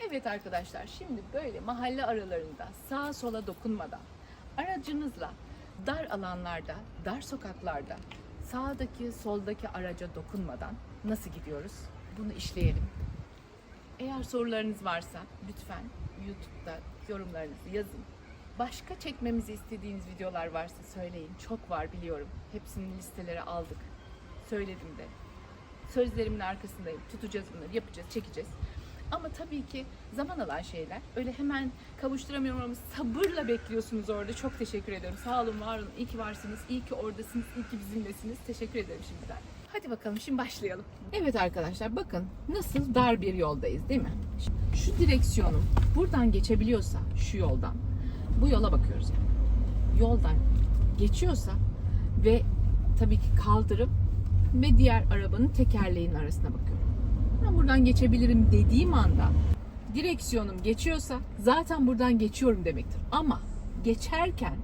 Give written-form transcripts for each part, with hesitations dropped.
Evet arkadaşlar, şimdi böyle mahalle aralarında sağa sola dokunmadan aracınızla dar alanlarda, dar sokaklarda sağdaki soldaki araca dokunmadan nasıl gidiyoruz? Bunu işleyelim. Eğer sorularınız varsa lütfen YouTube'da yorumlarınızı yazın. Başka çekmemizi istediğiniz videolar varsa söyleyin. Çok var biliyorum. Hepsini listelere aldık. Söyledim de. Sözlerimin arkasındayım. Tutacağız bunları, yapacağız, çekeceğiz. Ama tabii ki zaman alan şeyler. Öyle hemen kavuşturamıyorum ama sabırla bekliyorsunuz orada. Çok teşekkür ederim. Sağ olun, var olun. İyi ki varsınız, iyi ki oradasınız, iyi ki bizimlesiniz. Teşekkür ederim şimdiden. Hadi bakalım, şimdi başlayalım. Evet arkadaşlar, bakın nasıl dar bir yoldayız değil mi? Şu direksiyonum buradan geçebiliyorsa, şu yoldan, bu yola bakıyoruz yani. Yoldan geçiyorsa ve tabii ki kaldırıp ve diğer arabanın tekerleğinin arasına bakıyorum. Ben buradan geçebilirim dediğim anda direksiyonum geçiyorsa zaten buradan geçiyorum demektir. Ama geçerken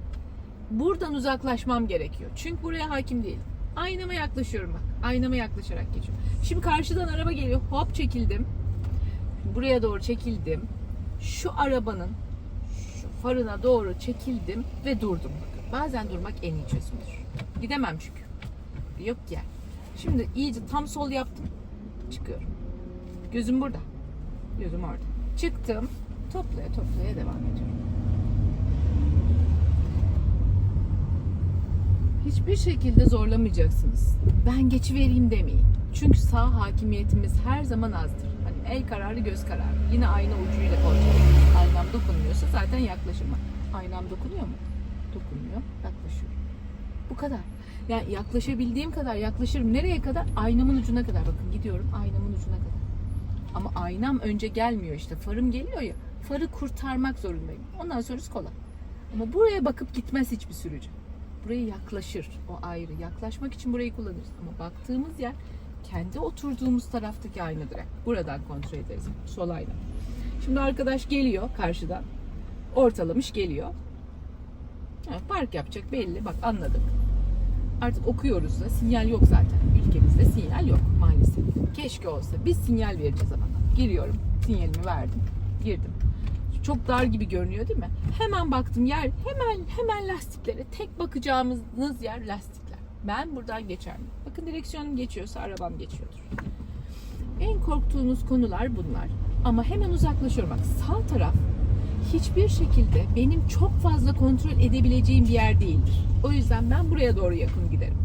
buradan uzaklaşmam gerekiyor. Çünkü buraya hakim değilim. Aynama yaklaşıyorum bak. Aynama yaklaşarak geçiyorum. Şimdi karşıdan araba geliyor. Hop çekildim. Buraya doğru çekildim. Şu arabanın şu farına doğru çekildim ve durdum. Bakın, bazen durmak en iyi çözümdür. Gidemem çünkü. Yok ki yani. Şimdi iyice tam sol yaptım. Çıkıyorum. Gözüm burada. Gözüm orada. Çıktım. Toplaya toplaya devam ediyorum. Hiçbir şekilde zorlamayacaksınız. Ben geçivereyim demeyin. Çünkü sağ hakimiyetimiz her zaman azdır. Hani el kararı göz kararı. Yine ayna ucuyla kontrol edin. Aynam dokunmuyorsa zaten yaklaşırım. Aynam dokunuyor mu? Dokunmuyor. Yaklaşıyorum. Bu kadar. Yani yaklaşabildiğim kadar yaklaşırım. Nereye kadar? Aynamın ucuna kadar. Bakın gidiyorum aynamın ucuna kadar. Ama aynam önce gelmiyor işte. Farım geliyor ya. Farı kurtarmak zorundayım. Ondan sonrası kolay. Ama buraya bakıp gitmez hiçbir sürücü. Buraya yaklaşır. O ayrı. Yaklaşmak için burayı kullanırız. Ama baktığımız yer kendi oturduğumuz taraftaki aynadır. Buradan kontrol ederiz. Sol ayna. Şimdi arkadaş geliyor karşıdan. Ortalamış geliyor. Yani park yapacak belli. Bak anladık. Artık okuyoruz da sinyal yok zaten. Ülkemizde sinyal yok maalesef. Keşke olsa. Biz sinyal vereceğiz ama. Giriyorum. Sinyalimi verdim. Girdim. Çok dar gibi görünüyor değil mi? Hemen baktım yer. Hemen lastiklere. Tek bakacağımız yer lastikler. Ben buradan geçer miyim? Bakın direksiyonum geçiyorsa arabam geçiyordur. En korktuğunuz konular bunlar. Ama hemen uzaklaşıyorum. Bak sağ taraf hiçbir şekilde benim çok fazla kontrol edebileceğim bir yer değildir. O yüzden ben buraya doğru yakın giderim.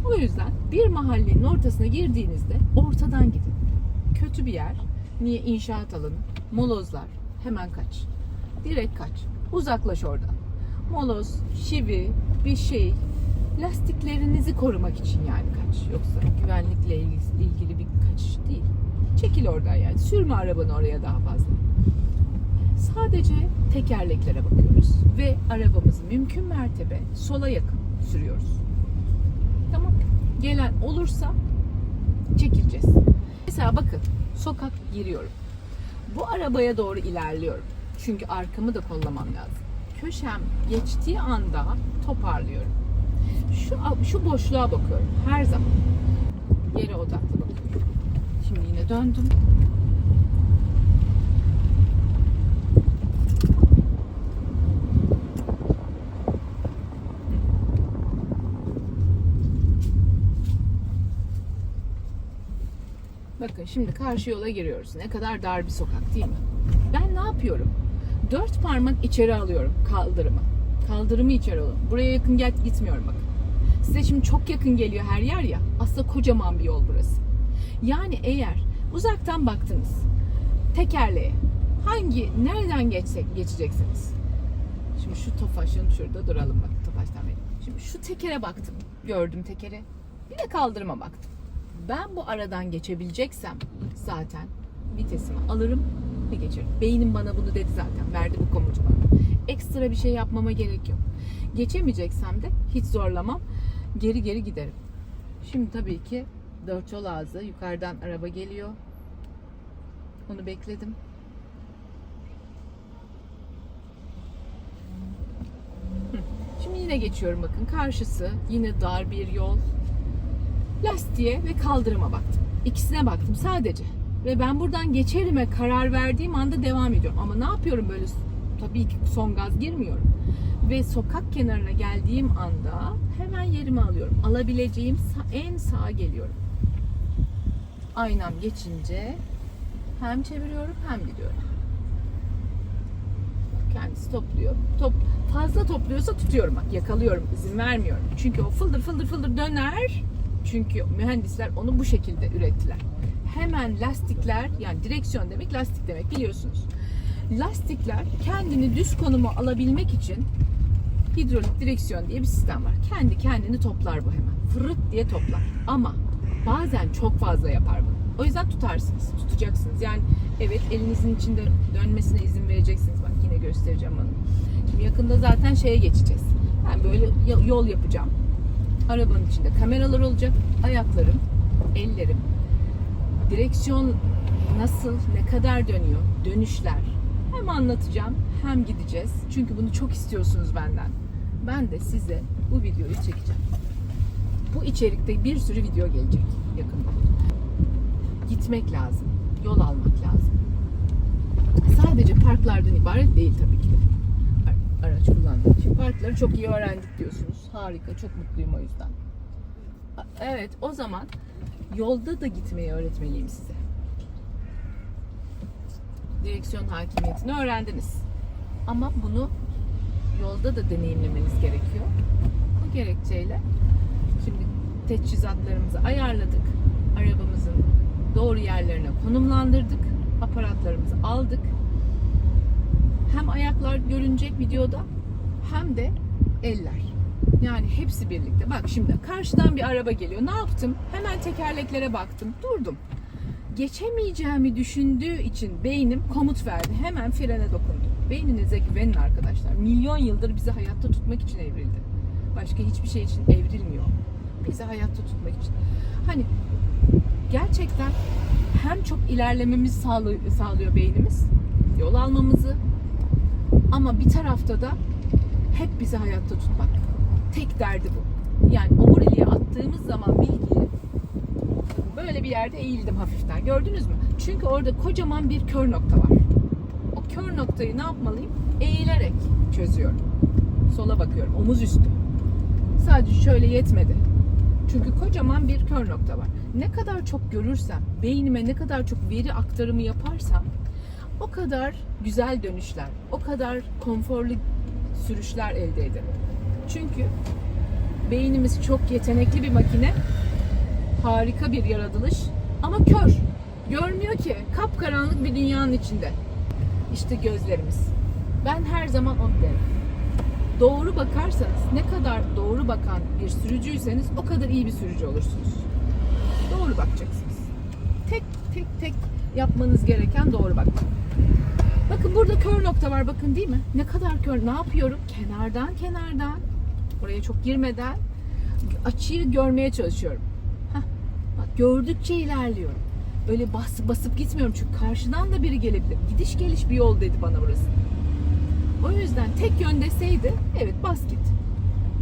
O yüzden bir mahallenin ortasına girdiğinizde ortadan gidin. Kötü bir yer. Niye? İnşaat alanı, molozlar. Hemen kaç. Direkt kaç. Uzaklaş oradan. Moloz, çivi, bir şey. Lastiklerinizi korumak için yani kaç. Yoksa güvenlikle ilgili bir kaçış değil. Çekil oradan yani. Sürme arabanı oraya daha fazla. Sadece tekerleklere bakıyoruz ve arabamızı mümkün mertebe sola yakın sürüyoruz. Tamam. Gelen olursa çekileceğiz. Mesela bakın sokak giriyorum. Bu arabaya doğru ilerliyorum. Çünkü arkamı da kollamam lazım. Köşem geçtiği anda toparlıyorum. Şu boşluğa bakıyorum her zaman. Yere odaklı bakıyorum. Şimdi yine döndüm. Bakın şimdi karşı yola giriyoruz. Ne kadar dar bir sokak değil mi? Ben ne yapıyorum? 4 parmak içeri alıyorum kaldırımı. Kaldırımı içeri alıyorum. Buraya yakın gitmiyorum bakın. Size şimdi çok yakın geliyor her yer ya. Aslında kocaman bir yol burası. Yani eğer uzaktan baktınız tekerleğe nereden geçeceksiniz? Şimdi şu Tofaş'ın şurada duralım bak. Tofaş'tan benim. Şimdi şu tekere baktım. Gördüm tekeri. Bir de kaldırıma baktım. Ben bu aradan geçebileceksem zaten vitesimi alırım ve geçerim. Beynim bana bunu dedi zaten. Verdi bu komutu bana. Ekstra bir şey yapmama gerek yok. Geçemeyeceksem de hiç zorlamam. Geri giderim. Şimdi tabii ki 4 yol ağzı. Yukarıdan araba geliyor. Onu bekledim. Şimdi yine geçiyorum bakın. Karşısı yine dar bir yol. Lastiğe ve kaldırıma baktım. İkisine baktım sadece. Ve ben buradan geçerime karar verdiğim anda devam ediyorum. Ama ne yapıyorum böyle? Tabii ki son gaz girmiyorum. Ve sokak kenarına geldiğim anda hemen yerimi alıyorum. Alabileceğim en sağa geliyorum. Aynam geçince hem çeviriyorum hem gidiyorum. Kendisi topluyor. Fazla topluyorsa tutuyorum bak, yakalıyorum, izin vermiyorum. Çünkü o fıldır fıldır fıldır döner. Çünkü mühendisler onu bu şekilde ürettiler. Hemen lastikler, yani direksiyon demek lastik demek biliyorsunuz. Lastikler kendini düz konuma alabilmek için hidrolik direksiyon diye bir sistem var. Kendi kendini toplar bu hemen. Fırıt diye toplar. Ama bazen çok fazla yapar bunu. O yüzden tutarsınız, tutacaksınız. Yani evet, elinizin içinde dönmesine izin vereceksiniz. Bak yine göstereceğim onu. Şimdi yakında zaten şeye geçeceğiz. Ben böyle yol yapacağım. Arabanın içinde kameralar olacak. Ayaklarım, ellerim, direksiyon nasıl, ne kadar dönüyor, dönüşler. Hem anlatacağım hem gideceğiz. Çünkü bunu çok istiyorsunuz benden. Ben de size bu videoyu çekeceğim. Bu içerikte bir sürü video gelecek yakında. Gitmek lazım. Yol almak lazım. Sadece parklardan ibaret değil tabii ki de. Araç kullanmak için. Parkları çok iyi öğrendik diyorsunuz. Harika, çok mutluyum o yüzden. Evet, o zaman yolda da gitmeyi öğretmeliyim size. Direksiyon hakimiyetini öğrendiniz. Ama bunu yolda da deneyimlemeniz gerekiyor. Bu gerekçeyle şimdi teçhizatlarımızı ayarladık. Arabamızın doğru yerlerine konumlandırdık. Aparatlarımızı aldık. Hem ayaklar görünecek videoda hem de eller. Yani hepsi birlikte. Bak şimdi karşıdan bir araba geliyor. Ne yaptım? Hemen tekerleklere baktım. Durdum. Geçemeyeceğimi düşündüğü için beynim komut verdi. Hemen frene dokundu. Beyninize güvenin arkadaşlar. Milyon yıldır bizi hayatta tutmak için evrildi. Başka hiçbir şey için evrilmiyor. Bizi hayatta tutmak için. Hani gerçekten hem çok ilerlememizi sağlıyor beynimiz, yol almamızı, ama bir tarafta da hep bizi hayatta tutmak. Tek derdi bu. Yani omuriliğe attığımız zaman bilgiyi, böyle bir yerde eğildim hafiften. Gördünüz mü? Çünkü orada kocaman bir kör nokta var. O kör noktayı ne yapmalıyım? Eğilerek çözüyorum. Sola bakıyorum. Omuz üstü. Sadece şöyle yetmedi. Çünkü kocaman bir kör nokta var. Ne kadar çok görürsem, beynime ne kadar çok veri aktarımı yaparsam o kadar güzel dönüşler, o kadar konforlu sürüşler elde ederim. Çünkü beynimiz çok yetenekli bir makine, harika bir yaratılış ama kör. Görmüyor ki, kapkaranlık bir dünyanın içinde. İşte gözlerimiz. Ben her zaman onu derim. Doğru bakarsanız, ne kadar doğru bakan bir sürücüyseniz o kadar iyi bir sürücü olursunuz. Doğru bakacaksınız. Tek yapmanız gereken doğru bakmak. Bakın burada kör nokta var, bakın değil mi? Ne kadar kör. Ne yapıyorum? Kenardan oraya çok girmeden açıyı görmeye çalışıyorum. Bak gördükçe ilerliyorum. Öyle basıp gitmiyorum çünkü karşıdan da biri gelebilir. Gidiş geliş bir yol dedi bana burası. O yüzden tek yön deseydi evet bas git.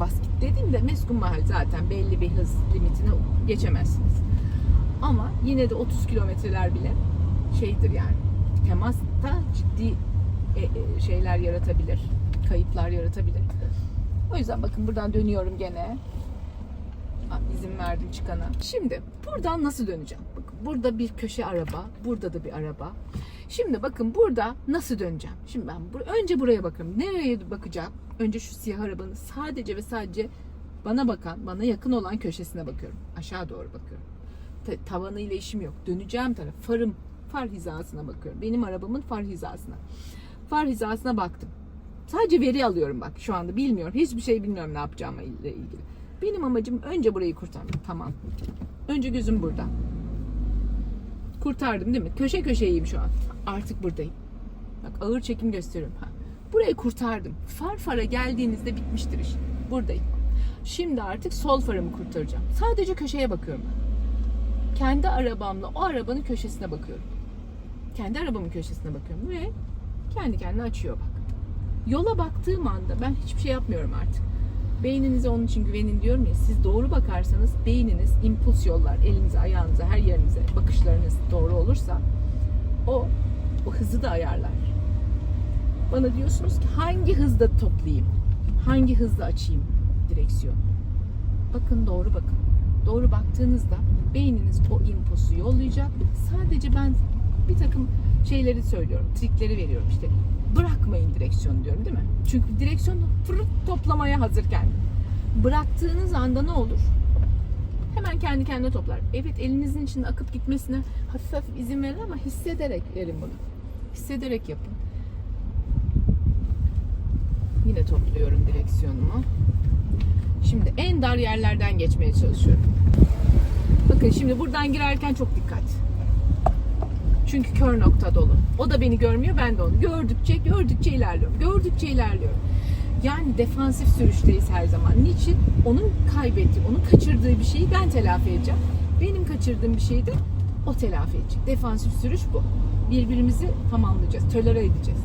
Bas git dediğimde meskun mahal zaten belli bir hız limitine geçemezsiniz. Ama yine de 30 kilometreler bile şeydir yani. Temasta ciddi şeyler yaratabilir. Kayıplar yaratabilir. O yüzden bakın buradan dönüyorum gene. İzin verdim çıkana. Şimdi buradan nasıl döneceğim? Bakın burada bir köşe araba. Burada da bir araba. Şimdi bakın burada nasıl döneceğim? Şimdi ben önce buraya bakıyorum. Nereye bakacağım? Önce şu siyah arabanın sadece ve sadece bana bakan, bana yakın olan köşesine bakıyorum. Aşağı doğru bakıyorum. Tavanıyla işim yok. Döneceğim taraf. Far hizasına bakıyorum. Benim arabamın far hizasına. Far hizasına baktım. Sadece veri alıyorum bak şu anda. Bilmiyorum. Hiçbir şey bilmiyorum ne yapacağımla ilgili. Benim amacım önce burayı kurtarmak. Tamam. Önce gözüm burada. Kurtardım değil mi? Köşe köşeyim şu an. Artık buradayım. Bak ağır çekim gösteriyorum. Burayı kurtardım. Fara geldiğinizde bitmiştir iş. Buradayım. Şimdi artık sol farımı kurtaracağım. Sadece köşeye bakıyorum ben. Kendi arabamla o arabanın köşesine bakıyorum. Kendi arabamın köşesine bakıyorum ve kendi kendine açıyor bak. Yola baktığım anda ben hiçbir şey yapmıyorum artık. Beyninize onun için güvenin diyorum ya. Siz doğru bakarsanız beyniniz impuls yollar. Elinize, ayağınıza, her yerinize bakışlarınız doğru olursa o hızı da ayarlar. Bana diyorsunuz ki hangi hızda toplayayım? Hangi hızda açayım direksiyonu? Bakın, doğru bakın. Doğru baktığınızda beyniniz o impulsu yollayacak. Sadece ben bir takım şeyleri söylüyorum, trikleri veriyorum işte. Bırakmayın direksiyonu diyorum, değil mi? Çünkü direksiyon toplamaya hazırken bıraktığınız anda ne olur? Hemen kendi kendine toplar. Evet, elinizin içinde akıp gitmesine hafif hafif izin verin ama hissederek verin bunu. Hissederek yapın. Yine topluyorum direksiyonumu. Şimdi en dar yerlerden geçmeye çalışıyorum. Bakın şimdi buradan girerken çok dikkat. Çünkü kör nokta dolu. O da beni görmüyor, ben de onu. Gördükçe ilerliyorum. Gördükçe ilerliyorum. Yani defansif sürüşteyiz her zaman. Niçin? Onun kaybettiği, onun kaçırdığı bir şeyi ben telafi edeceğim. Benim kaçırdığım bir şeyi de o telafi edecek. Defansif sürüş bu. Birbirimizi tamamlayacağız, tolere edeceğiz.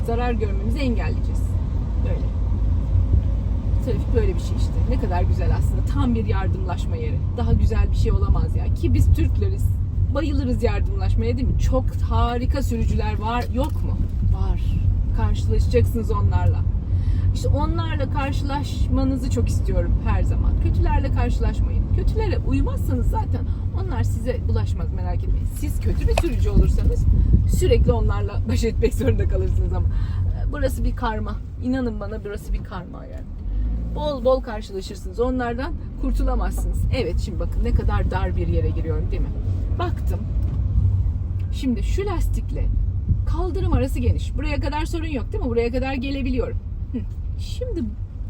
Zarar görmemizi engelleyeceğiz. Böyle. Trafik böyle bir şey işte. Ne kadar güzel aslında. Tam bir yardımlaşma yeri. Daha güzel bir şey olamaz ya. Ki biz Türkleriz. Bayılırız yardımlaşmaya, değil mi? Çok harika sürücüler var. Yok mu? Var. Karşılaşacaksınız onlarla. İşte onlarla karşılaşmanızı çok istiyorum her zaman. Kötülerle karşılaşmayın. Kötülere uymazsanız zaten onlar size bulaşmaz, merak etmeyin. Siz kötü bir sürücü olursanız sürekli onlarla baş etmek zorunda kalırsınız ama burası bir karma. İnanın bana, burası bir karma yani. Bol bol karşılaşırsınız. Onlardan kurtulamazsınız. Evet, şimdi bakın ne kadar dar bir yere giriyorum, değil mi? Baktım. Şimdi şu lastikle kaldırım arası geniş. Buraya kadar sorun yok, değil mi? Buraya kadar gelebiliyorum. Şimdi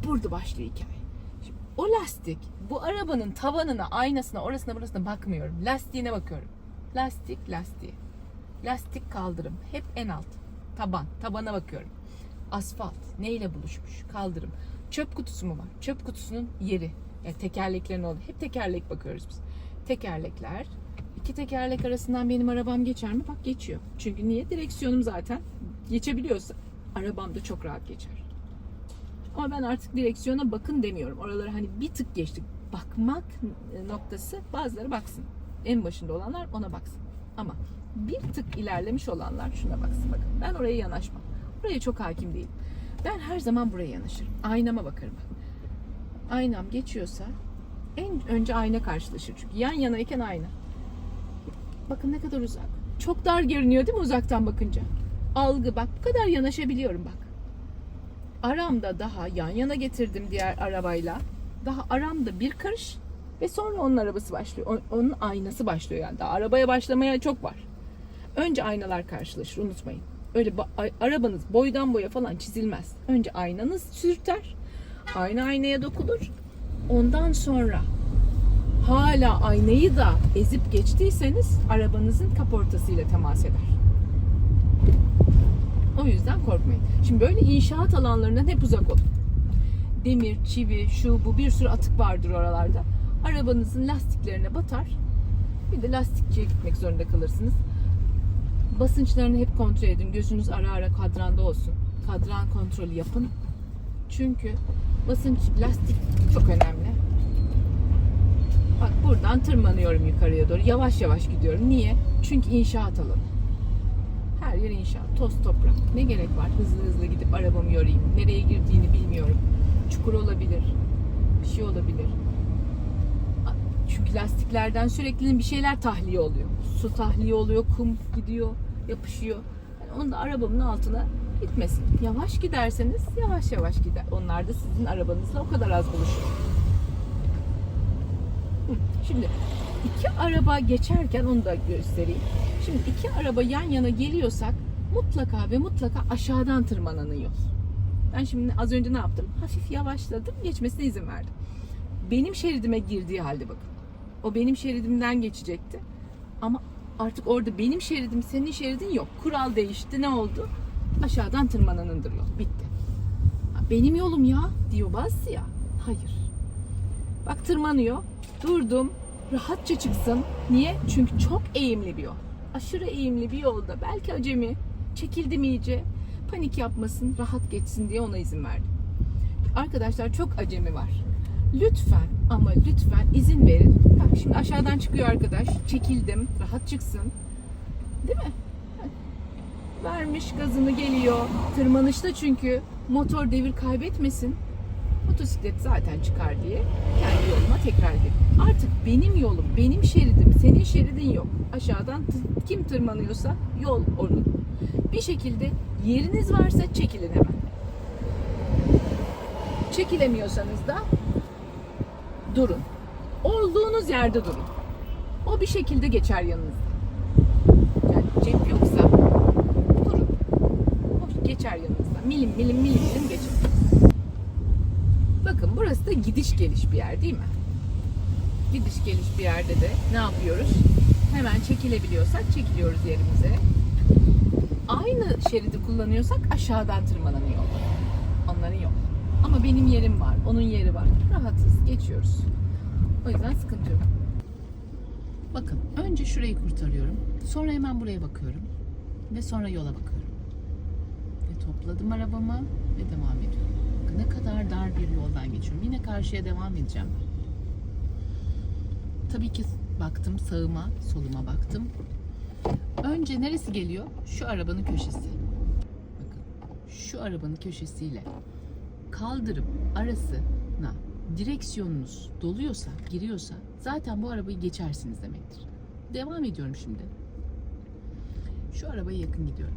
burada başlıyor hikaye. Şimdi o lastik, bu arabanın tavanına, aynasına, orasına, burasına bakmıyorum. Lastiğine bakıyorum. Lastiği. Lastik, kaldırım. Hep en alt. Tabana bakıyorum. Asfalt. Neyle buluşmuş? Kaldırım. Çöp kutusu mu var? Çöp kutusunun yeri. Yani tekerleklerin olduğu. Hep tekerlek bakıyoruz biz. Tekerlekler. İki tekerlek arasından benim arabam geçer mi? Bak, geçiyor. Çünkü niye? Direksiyonum zaten geçebiliyorsa arabam da çok rahat geçer. Ama ben artık direksiyona bakın demiyorum. Oralara hani bir tık geçtik. Bakmak noktası, bazıları baksın. En başında olanlar ona baksın. Ama bir tık ilerlemiş olanlar şuna baksın. Bakın, ben oraya yanaşmam. Oraya çok hakim değilim. Ben her zaman buraya yanaşırım. Aynama bakarım. Aynam geçiyorsa en önce ayna karşılaşır. Çünkü yan yanayken ayna. Bakın ne kadar uzak. Çok dar görünüyor değil mi uzaktan bakınca? Algı, bak bu kadar yanaşabiliyorum bak. Aramda daha yan yana getirdim diğer arabayla. Daha aramda bir karış ve sonra onun arabası başlıyor. Onun aynası başlıyor yani. Daha arabaya başlamaya çok var. Önce aynalar karşılaşır, unutmayın. Öyle arabanız boydan boya falan çizilmez. Önce aynanız sürter. Aynaya dokunur. Ondan sonra hala aynayı da ezip geçtiyseniz arabanızın kaportasıyla temas eder. O yüzden korkmayın. Şimdi böyle inşaat alanlarından hep uzak olun. Demir, çivi, şu bu, bir sürü atık vardır oralarda. Arabanızın lastiklerine batar. Bir de lastikçiye gitmek zorunda kalırsınız. Basınçlarını hep kontrol edin. Gözünüz ara ara kadranda olsun. Kadran kontrolü yapın. Çünkü basınç, lastik çok önemli. Bak, buradan tırmanıyorum yukarıya doğru. Yavaş yavaş gidiyorum. Niye? Çünkü inşaat alanı. Her yer inşaat. Toz toprak. Ne gerek var hızlı hızlı gidip arabamı yorayım. Nereye girdiğini bilmiyorum. Çukur olabilir. Bir şey olabilir. Çünkü lastiklerden sürekli bir şeyler tahliye oluyor. Su tahliye oluyor. Kum gidiyor. Yapışıyor. Yani onu da arabamın altına gitmesin. Yavaş giderseniz yavaş yavaş gider. Onlar da sizin arabanızla o kadar az buluşur. Şimdi iki araba geçerken onu da göstereyim. Şimdi iki araba yan yana geliyorsak mutlaka ve mutlaka aşağıdan tırmananın yol. Ben şimdi az önce ne yaptım? Hafif yavaşladım, geçmesine izin verdim. Benim şeridime girdiği halde bakın. O benim şeridimden geçecekti. Ama artık orada benim şeridim, senin şeridin yok. Kural değişti. Ne oldu? Aşağıdan tırmananındır yol. Bitti. Benim yolum ya diyor bazısı ya. Hayır. Bak, tırmanıyor. Durdum. Rahatça çıksın. Niye? Çünkü çok eğimli bir yol. Aşırı eğimli bir yolda belki acemi, çekildim iyice, panik yapmasın, rahat geçsin diye ona izin verdim. Arkadaşlar çok acemi var. Lütfen ama lütfen izin verin. Bak şimdi aşağıdan çıkıyor arkadaş. Çekildim. Rahat çıksın. Değil mi? Vermiş gazını, geliyor. Tırmanışta çünkü motor devir kaybetmesin. Motosiklet zaten çıkar diye kendi yoluma tekrar edeyim. Artık benim yolum, benim şeridim, senin şeridin yok. Aşağıdan kim tırmanıyorsa yol onun. Bir şekilde yeriniz varsa çekilin hemen. Çekilemiyorsanız da durun. Olduğunuz yerde durun. O bir şekilde geçer yanınızda. Yani cep yoksa durun. O geçer yanınızda. Milim geçer. Bakın burası da gidiş geliş bir yer değil mi? Gidiş geliş bir yerde de ne yapıyoruz? Hemen çekilebiliyorsak çekiliyoruz yerimize. Aynı şeridi kullanıyorsak aşağıdan tırmanamıyor. Onların yok. Ama benim yerim var, onun yeri var. Rahatız, geçiyoruz. O yüzden sıkıntı yok. Bakın, önce şurayı kurtarıyorum. Sonra hemen buraya bakıyorum. Ve sonra yola bakıyorum. Ve topladım arabamı ve devam ediyorum. Bakın ne kadar dar bir yoldan geçiyorum. Yine karşıya devam edeceğim. Tabii ki baktım sağıma, soluma baktım. Önce neresi geliyor? Şu arabanın köşesi. Bakın, şu arabanın köşesiyle kaldırım arasına direksiyonunuz doluyorsa, giriyorsa zaten bu arabayı geçersiniz demektir. Devam ediyorum şimdi. Şu arabaya yakın gidiyorum.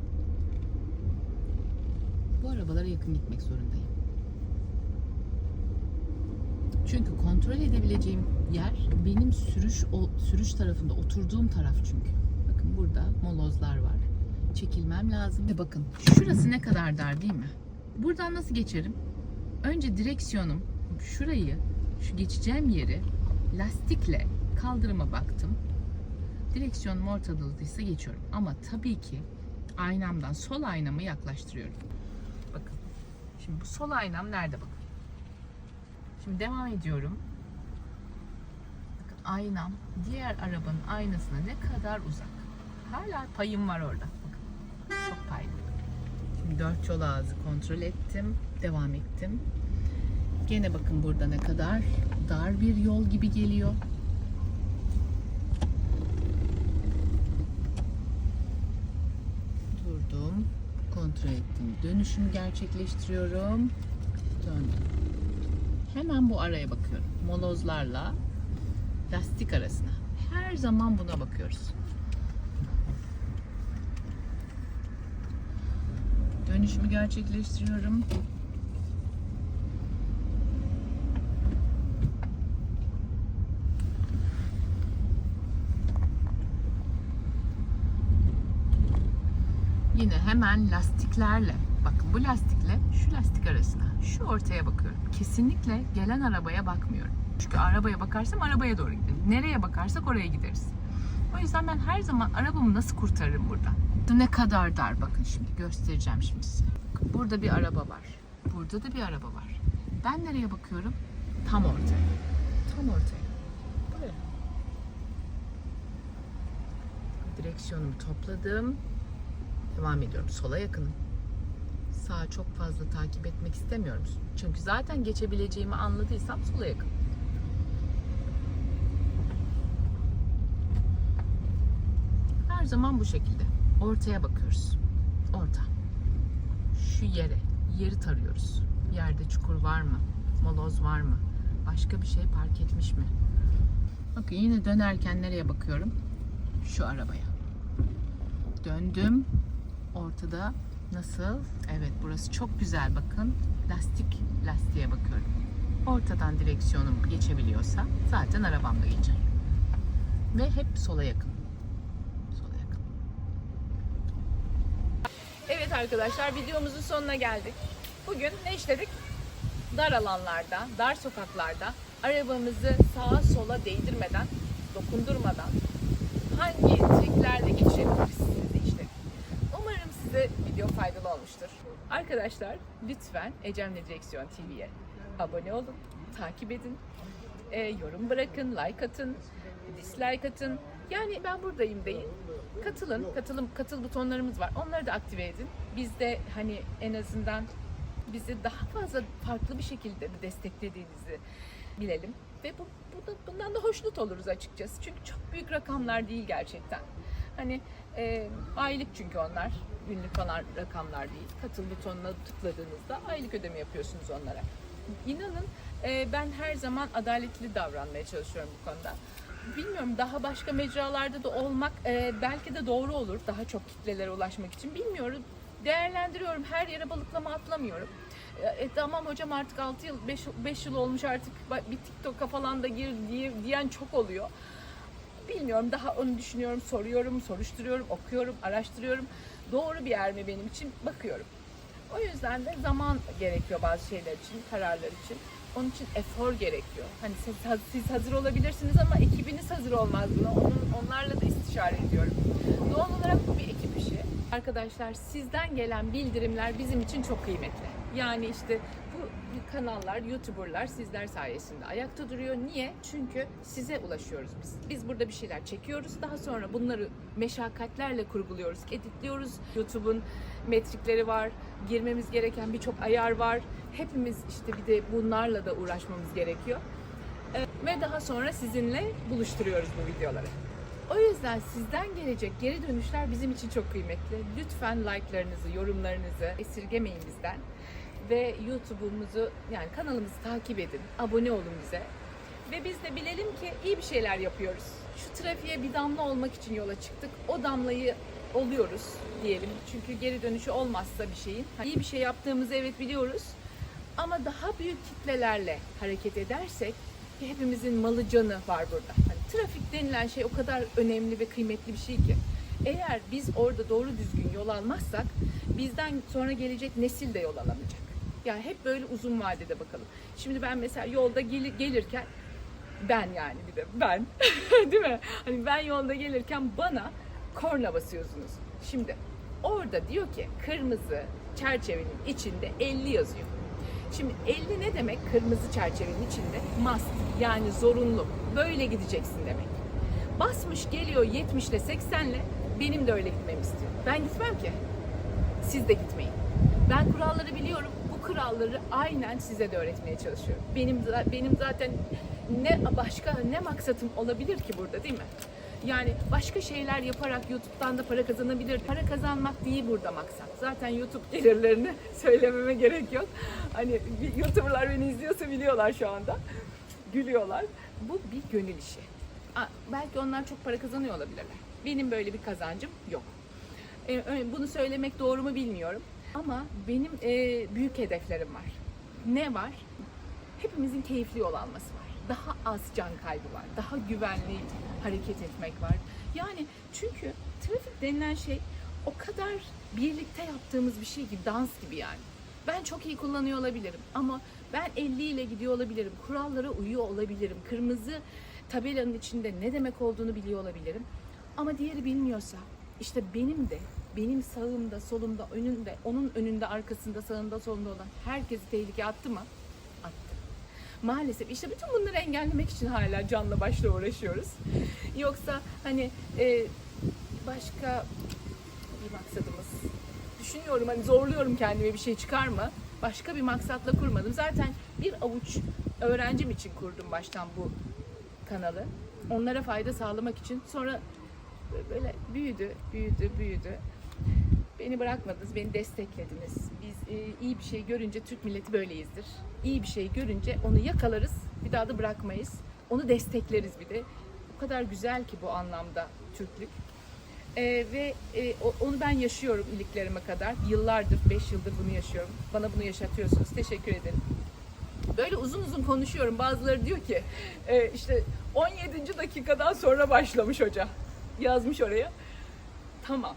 Bu arabalara yakın gitmek zorundayım. Çünkü kontrol edebileceğim yer benim sürüş tarafında oturduğum taraf çünkü. Bakın burada molozlar var. Çekilmem lazım. Ve bakın şurası ne kadar dar değil mi? Buradan nasıl geçerim? Önce direksiyonum şurayı, şu geçeceğim yeri lastikle kaldırıma baktım. Direksiyonum ortadaysa geçiyorum. Ama tabii ki aynamdan sol aynamı yaklaştırıyorum. Bakın. Şimdi bu sol aynam nerede bakın. Şimdi devam ediyorum. Bakın aynam diğer arabanın aynasına ne kadar uzak. Hala payım var orada. Bakın. Çok paylı. Şimdi 4 yol ağzı kontrol ettim. Devam ettim. Gene bakın burada ne kadar dar bir yol gibi geliyor. Durdum. Kontrol ettim. Dönüşümü gerçekleştiriyorum. Döndüm. Hemen bu araya bakıyorum. Molozlarla lastik arasına. Her zaman buna bakıyoruz. Dönüşümü gerçekleştiriyorum. Yine hemen lastiklerle, bakın bu lastikle şu lastik arasına, şu ortaya bakıyorum. Kesinlikle gelen arabaya bakmıyorum. Çünkü arabaya bakarsam arabaya doğru gideriz. Nereye bakarsak oraya gideriz. O yüzden ben her zaman arabamı nasıl kurtarırım buradan? Ne kadar dar, bakın şimdi göstereceğim şimdi size. Bakın burada bir araba var. Burada da bir araba var. Ben nereye bakıyorum? Tam ortaya. Tam ortaya. Buraya. Direksiyonumu topladım. Devam ediyorum. Sola yakınım. Sağa çok fazla takip etmek istemiyorum. Çünkü zaten geçebileceğimi anladıysam sola yakın. Her zaman bu şekilde. Ortaya bakıyoruz. Orta. Şu yeri tarıyoruz. Yerde çukur var mı? Moloz var mı? Başka bir şey park etmiş mi? Bakın yine dönerken nereye bakıyorum? Şu arabaya. Döndüm. Ortada nasıl? Evet, burası çok güzel, bakın. Lastiğe bakıyorum. Ortadan direksiyonum geçebiliyorsa zaten arabam da geçer. Ve hep sola yakın. Sola yakın. Evet arkadaşlar, videomuzun sonuna geldik. Bugün ne işledik? Dar alanlarda, dar sokaklarda arabamızı sağa sola değdirmeden, dokundurmadan hangi triklerle geçirebiliriz size işledik. Umarım size video faydalı olmuştur. Arkadaşlar lütfen Ecem'le Direksiyon TV'ye abone olun, takip edin, yorum bırakın, like atın, dislike atın. Yani ben buradayım deyin. Katıl butonlarımız var. Onları da aktive edin. Biz de hani en azından bizi daha fazla farklı bir şekilde desteklediğinizi bilelim. Ve bundan da hoşnut oluruz açıkçası. Çünkü çok büyük rakamlar değil gerçekten. Hani aylık çünkü onlar. Günlük falan rakamlar değil. Katıl butonuna tıkladığınızda aylık ödeme yapıyorsunuz onlara. İnanın ben her zaman adaletli davranmaya çalışıyorum bu konuda. Bilmiyorum, daha başka mecralarda da olmak belki de doğru olur. Daha çok kitlelere ulaşmak için. Bilmiyorum. Değerlendiriyorum. Her yere balıklama atlamıyorum. Tamam hocam artık 6 yıl, 5 yıl olmuş artık bir TikTok'a falan da gir diyen çok oluyor. Bilmiyorum, daha onu düşünüyorum, soruyorum, soruşturuyorum, okuyorum, araştırıyorum. Doğru bir yer mi benim için bakıyorum. O yüzden de zaman gerekiyor bazı şeyler için, kararlar için. Onun için efor gerekiyor. Hani siz hazır olabilirsiniz ama ekibiniz hazır olmaz buna. Onlarla da istişare ediyorum. Doğal olarak bu bir ekip işi. Arkadaşlar, sizden gelen bildirimler bizim için çok kıymetli. Yani işte bu kanallar, YouTuber'lar sizler sayesinde ayakta duruyor. Niye? Çünkü size ulaşıyoruz biz. Biz burada bir şeyler çekiyoruz. Daha sonra bunları meşakkatlerle kurguluyoruz, editliyoruz. YouTube'un metrikleri var. Girmemiz gereken birçok ayar var. Hepimiz işte bir de bunlarla da uğraşmamız gerekiyor. Ve daha sonra sizinle buluşturuyoruz bu videoları. O yüzden sizden gelecek geri dönüşler bizim için çok kıymetli. Lütfen like'larınızı, yorumlarınızı esirgemeyin bizden. Ve YouTube'umuzu, yani kanalımızı takip edin. Abone olun bize. Ve biz de bilelim ki iyi bir şeyler yapıyoruz. Şu trafiğe bir damla olmak için yola çıktık. O damlayı oluyoruz diyelim. Çünkü geri dönüşü olmazsa bir şeyin. İyi bir şey yaptığımızı evet biliyoruz. Ama daha büyük kitlelerle hareket edersek, hepimizin malı canı var burada. Hani trafik denilen şey o kadar önemli ve kıymetli bir şey ki. Eğer biz orada doğru düzgün yol almazsak bizden sonra gelecek nesil de yol alamayacak. Yani hep böyle uzun vadede bakalım. Şimdi ben mesela yolda gelirken ben değil mi? Hani ben yolda gelirken bana korna basıyorsunuz. Şimdi orada diyor ki kırmızı çerçevenin içinde 50 yazıyor. Şimdi 50 ne demek? Kırmızı çerçevenin içinde must, yani zorunlu. Böyle gideceksin demek. Basmış geliyor 70 ile 80 ile, benim de öyle gitmemi istiyor. Ben gitmem ki. Siz de gitmeyin. Ben kuralları biliyorum. Bu kuralları aynen size de öğretmeye çalışıyorum. Benim zaten ne maksatım olabilir ki burada, değil mi? Yani başka şeyler yaparak YouTube'dan da para kazanabilirdim. Para kazanmak değil burada maksat. Zaten YouTube gelirlerini söylememe gerek yok. Hani YouTuber'lar beni izliyorsa biliyorlar şu anda. Gülüyorlar. Bu bir gönül işi. Belki onlar çok para kazanıyor olabilirler. Benim böyle bir kazancım yok. Bunu söylemek doğru mu bilmiyorum. Ama benim büyük hedeflerim var. Ne var? Hepimizin keyifli yol alması var. Daha az can kaybı var. Daha güvenli hareket etmek var. Yani çünkü trafik denilen şey o kadar birlikte yaptığımız bir şey ki, dans gibi yani. Ben çok iyi kullanıyor olabilirim ama ben 50 ile gidiyor olabilirim. Kurallara uyuyor olabilirim. Kırmızı tabelanın içinde ne demek olduğunu biliyor olabilirim. Ama diğeri bilmiyorsa, işte benim sağımda, solumda, önünde, onun önünde, arkasında, sağında, solunda olan herkesi tehlikeye attı mı? Attı. Maalesef işte bütün bunları engellemek için hala canla başla uğraşıyoruz. Yoksa hani başka bir maksadımız, düşünüyorum, hani zorluyorum kendime, bir şey çıkar mı? Başka bir maksatla kurmadım. Zaten bir avuç öğrencim için kurdum baştan bu kanalı. Onlara fayda sağlamak için. Sonra böyle büyüdü. Beni bırakmadınız, beni desteklediniz. Biz iyi bir şey görünce, Türk milleti böyleyizdir. İyi bir şey görünce onu yakalarız, bir daha da bırakmayız. Onu destekleriz bir de. O kadar güzel ki bu anlamda Türklük. Onu ben yaşıyorum iliklerime kadar. Yıllardır, 5 yıldır bunu yaşıyorum. Bana bunu yaşatıyorsunuz. Teşekkür ederim. Böyle uzun uzun konuşuyorum. Bazıları diyor ki işte 17. dakikadan sonra başlamış hoca. Yazmış oraya. Tamam.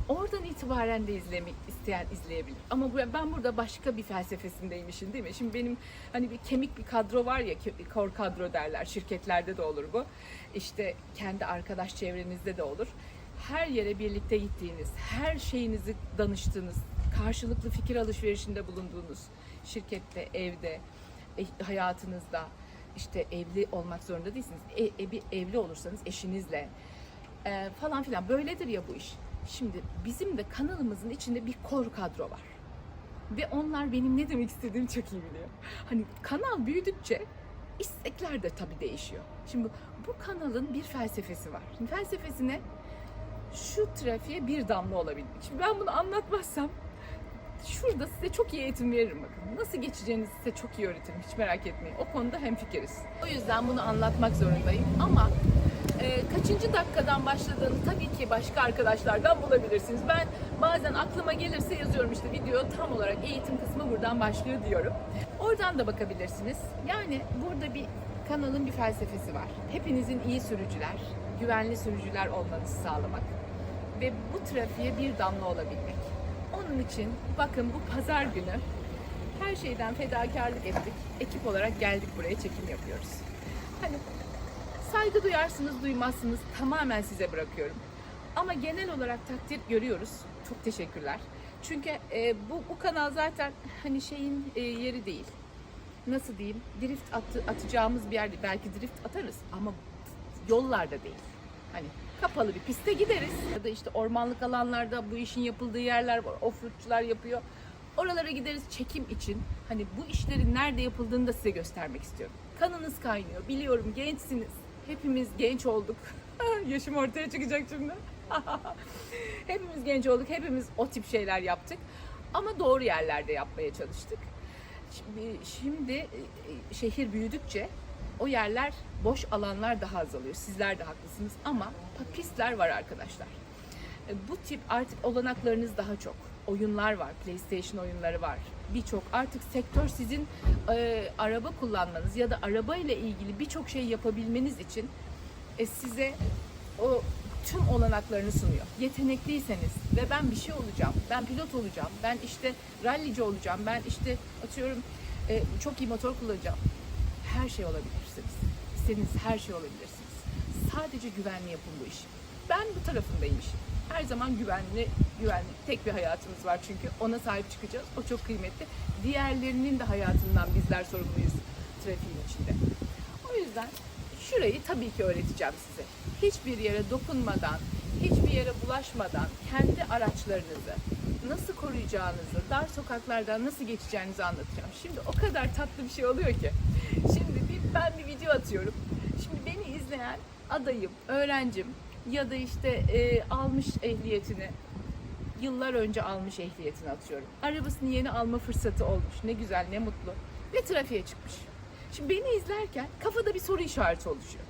Oradan itibaren de izlemek isteyen izleyebilir. Ama ben burada başka bir felsefesindeyim işin, değil mi? Şimdi benim hani bir kemik bir kadro var ya, core kadro derler. Şirketlerde de olur bu. İşte kendi arkadaş çevrenizde de olur. Her yere birlikte gittiğiniz, her şeyinizi danıştığınız, karşılıklı fikir alışverişinde bulunduğunuz şirkette, evde, hayatınızda, işte evli olmak zorunda değilsiniz. Evli olursanız eşinizle falan filan, böyledir ya bu iş. Şimdi bizim de kanalımızın içinde bir core kadro var. Ve onlar benim ne demek istediğimi çok iyi biliyor. Hani kanal büyüdükçe istekler de tabii değişiyor. Şimdi bu kanalın bir felsefesi var. Şimdi felsefesine şu trafiğe bir damla olabilmek. Şimdi ben bunu anlatmazsam şurada size çok iyi eğitim veririm bakın. Nasıl geçeceğinizi size çok iyi öğretirim. Hiç merak etmeyin. O konuda hemfikiriz. O yüzden bunu anlatmak zorundayım. Ama kaçıncı dakikadan başladığını tabii ki başka arkadaşlardan bulabilirsiniz. Ben bazen aklıma gelirse yazıyorum işte video tam olarak eğitim kısmı buradan başlıyor diyorum. Oradan da bakabilirsiniz. Yani burada bir kanalın bir felsefesi var. Hepinizin iyi sürücüler, güvenli sürücüler olmanızı sağlamak ve bu trafiğe bir damla olabilmek. Onun için bakın bu pazar günü her şeyden fedakarlık ettik. Ekip olarak geldik buraya, çekim yapıyoruz. Hani saygı duyarsınız, duymazsınız, tamamen size bırakıyorum. Ama genel olarak takdir görüyoruz. Çok teşekkürler. Çünkü bu kanal zaten hani şeyin yeri değil. Nasıl diyeyim? Drift atacağımız bir yerde belki drift atarız ama yollarda değil. Hani kapalı bir piste gideriz. Ya da işte ormanlık alanlarda bu işin yapıldığı yerler var. Offroadçular yapıyor. Oralara gideriz çekim için. Hani bu işlerin nerede yapıldığını da size göstermek istiyorum. Kanınız kaynıyor. Biliyorum gençsiniz. Hepimiz genç olduk. Yaşım ortaya çıkacak şimdi. Hepimiz genç olduk. Hepimiz o tip şeyler yaptık. Ama doğru yerlerde yapmaya çalıştık. Şimdi şehir büyüdükçe o yerler, boş alanlar daha azalıyor. Sizler de haklısınız ama pistler var arkadaşlar. Bu tip artık olanaklarınız daha çok. Oyunlar var, PlayStation oyunları var. Birçok artık sektör sizin araba kullanmanız ya da araba ile ilgili birçok şey yapabilmeniz için size o tüm olanaklarını sunuyor. Yetenekliyseniz ve ben bir şey olacağım, ben pilot olacağım, ben işte rallici olacağım, ben işte atıyorum çok iyi motor kullanacağım. Her şey olabilirsiniz. İstediğiniz her şey olabilirsiniz. Sadece güvenli yapın bu işi. Ben bu tarafındayım işin. Her zaman güvenli, tek bir hayatımız var çünkü ona sahip çıkacağız. O çok kıymetli. Diğerlerinin de hayatından bizler sorumluyuz trafiğin içinde. O yüzden şurayı tabii ki öğreteceğim size. Hiçbir yere dokunmadan, hiçbir yere bulaşmadan kendi araçlarınızı nasıl koruyacağınızı, dar sokaklardan nasıl geçeceğinizi anlatacağım. Şimdi o kadar tatlı bir şey oluyor ki. Şimdi ben bir video atıyorum. Şimdi beni izleyen adayım, öğrencim ya da işte almış ehliyetini, yıllar önce almış ehliyetini atıyorum. Arabasını yeni alma fırsatı olmuş. Ne güzel, ne mutlu. Ve trafiğe çıkmış. Şimdi beni izlerken kafada bir soru işareti oluşuyor.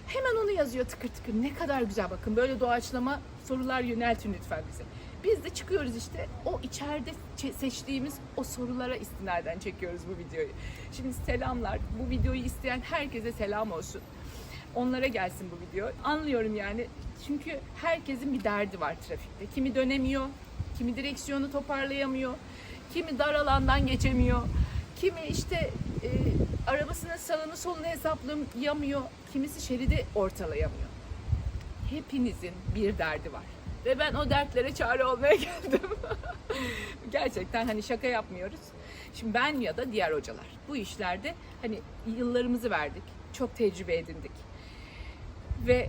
Hemen onu yazıyor tıkır tıkır. Ne kadar güzel, bakın böyle doğaçlama sorular yöneltin lütfen bize. Biz de çıkıyoruz işte o içeride seçtiğimiz o sorulara istinaden çekiyoruz bu videoyu. Şimdi selamlar. Bu videoyu isteyen herkese selam olsun. Onlara gelsin bu video. Anlıyorum yani. Çünkü herkesin bir derdi var trafikte. Kimi dönemiyor, kimi direksiyonu toparlayamıyor, kimi dar alandan geçemiyor, kimi işte arabasının sağını solunu hesaplayamıyor, kimisi şeridi ortalayamıyor. Hepinizin bir derdi var. Ve ben o dertlere çare olmaya geldim. Gerçekten hani şaka yapmıyoruz. Şimdi ben ya da diğer hocalar bu işlerde hani yıllarımızı verdik. Çok tecrübe edindik. Ve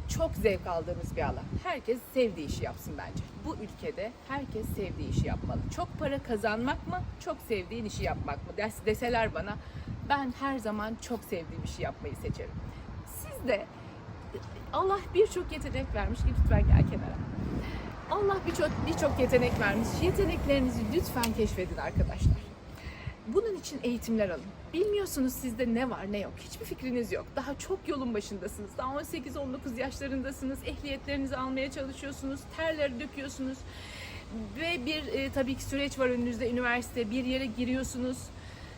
çok zevk aldığımız bir alan. Herkes sevdiği işi yapsın bence. Bu ülkede herkes sevdiği işi yapmalı. Çok para kazanmak mı, çok sevdiğin işi yapmak mı deseler bana, ben her zaman çok sevdiğim işi yapmayı seçerim. Siz de Allah birçok yetenek vermiş ki lütfen gel kenara. Allah birçok yetenek vermiş. Yeteneklerinizi lütfen keşfedin arkadaşlar. Bunun için eğitimler alın. Bilmiyorsunuz sizde ne var ne yok. Hiçbir fikriniz yok. Daha çok yolun başındasınız. Daha 18-19 yaşlarındasınız. Ehliyetlerinizi almaya çalışıyorsunuz. Terleri döküyorsunuz. Ve bir tabii ki süreç var önünüzde. Üniversite, bir yere giriyorsunuz.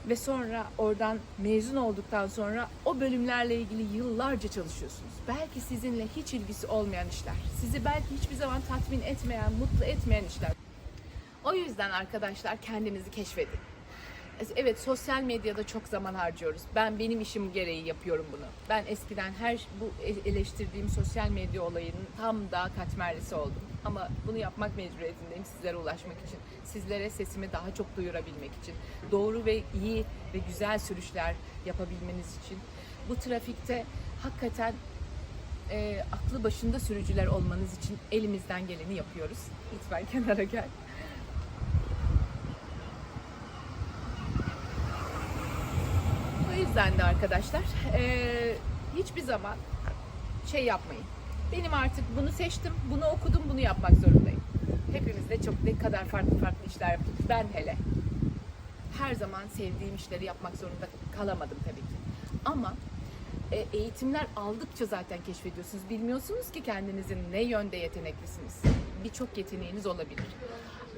Ve sonra oradan mezun olduktan sonra o bölümlerle ilgili yıllarca çalışıyorsunuz. Belki sizinle hiç ilgisi olmayan işler. Sizi belki hiçbir zaman tatmin etmeyen, mutlu etmeyen işler. O yüzden arkadaşlar kendinizi keşfedin. Evet, sosyal medyada çok zaman harcıyoruz. Benim işim gereği yapıyorum bunu. Ben eskiden bu eleştirdiğim sosyal medya olayının tam daha katmerlisi oldum. Ama bunu yapmak mecburiyetindeyim sizlere ulaşmak için. Sizlere sesimi daha çok duyurabilmek için. Doğru ve iyi ve güzel sürüşler yapabilmeniz için. Bu trafikte hakikaten aklı başında sürücüler olmanız için elimizden geleni yapıyoruz. Lütfen kenara gel. yüzden de arkadaşlar hiçbir zaman şey yapmayın. Benim artık bunu seçtim, bunu okudum, bunu yapmak zorundayım. Hepimiz de çok ne kadar farklı işler yaptık. Ben hele her zaman sevdiğim işleri yapmak zorunda kalamadım tabii ki. Ama eğitimler aldıkça zaten keşfediyorsunuz. Bilmiyorsunuz ki kendinizin ne yönde yeteneklisiniz. Birçok yeteneğiniz olabilir.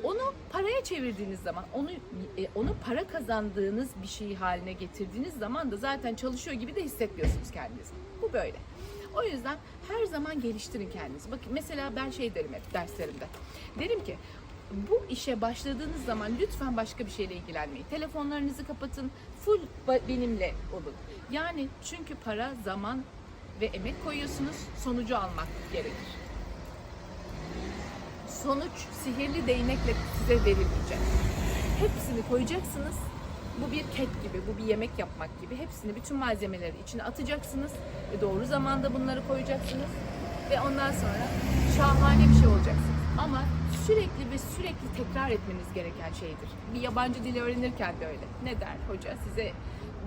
Onu paraya çevirdiğiniz zaman, onu para kazandığınız bir şey haline getirdiğiniz zaman da zaten çalışıyor gibi de hissetmiyorsunuz kendinizi. Bu böyle. O yüzden her zaman geliştirin kendinizi. Bakın mesela ben şey derim hep derslerimde. Derim ki bu işe başladığınız zaman lütfen başka bir şeyle ilgilenmeyin. Telefonlarınızı kapatın, full benimle olun. Yani çünkü para, zaman ve emek koyuyorsunuz, sonucu almak gerekir. Sonuç sihirli değnekle size verilmeyecek. Hepsini koyacaksınız. Bu bir kek gibi, bu bir yemek yapmak gibi. Hepsini, bütün malzemeleri içine atacaksınız ve doğru zamanda bunları koyacaksınız. Ve ondan sonra şahane bir şey olacaksınız. Ama sürekli tekrar etmeniz gereken şeydir. Bir yabancı dili öğrenirken de öyle. Ne der hoca? Size